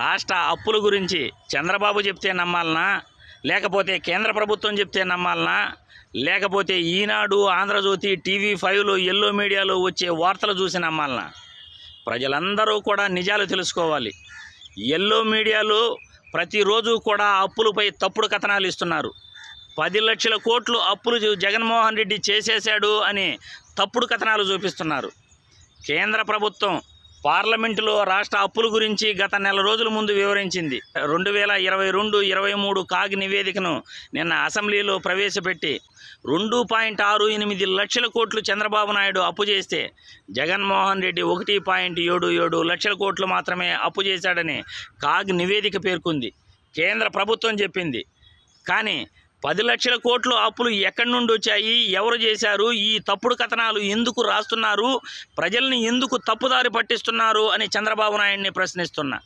రాష్ట్ర అప్పుల గురించి చంద్రబాబు చెప్తే నమ్మాలనా, లేకపోతే కేంద్ర ప్రభుత్వం చెప్తే నమ్మాలనా, లేకపోతే ఈనాడు, ఆంధ్రజ్యోతి, TV5లో, ఎల్లో మీడియాలో వచ్చే వార్తలు చూసి నమ్మాలనా? ప్రజలందరూ కూడా నిజాలు తెలుసుకోవాలి. ఎల్లో మీడియాలో ప్రతిరోజు కూడా అప్పులపై తప్పుడు కథనాలు ఇస్తున్నారు. 10 లక్షల కోట్లు అప్పులు జగన్మోహన్ రెడ్డి చేసేశాడు అని తప్పుడు కథనాలు చూపిస్తున్నారు. కేంద్ర ప్రభుత్వం పార్లమెంటులో రాష్ట్ర అప్పుల గురించి గత నెల రోజుల ముందు వివరించింది. 2022-23 కాగ్ నివేదికను నిన్న అసెంబ్లీలో ప్రవేశపెట్టి 2.68 లక్షల కోట్లు చంద్రబాబు నాయుడు అప్పు చేస్తే జగన్మోహన్ రెడ్డి 1.77 లక్షల కోట్లు మాత్రమే అప్పు చేశాడని కాగ్ నివేదిక పేర్కొంది. కేంద్ర ప్రభుత్వం చెప్పింది. కానీ 10 లక్షల కోట్లు అప్పులు ఎక్కడి నుండి వచ్చాయి, ఎవరు చేశారు, ఈ తప్పుడు కథనాలు ఎందుకు రాస్తున్నారు, ప్రజల్ని ఎందుకు తప్పుదారి పట్టిస్తున్నారు అని చంద్రబాబు నాయుడిని ప్రశ్నిస్తున్నా.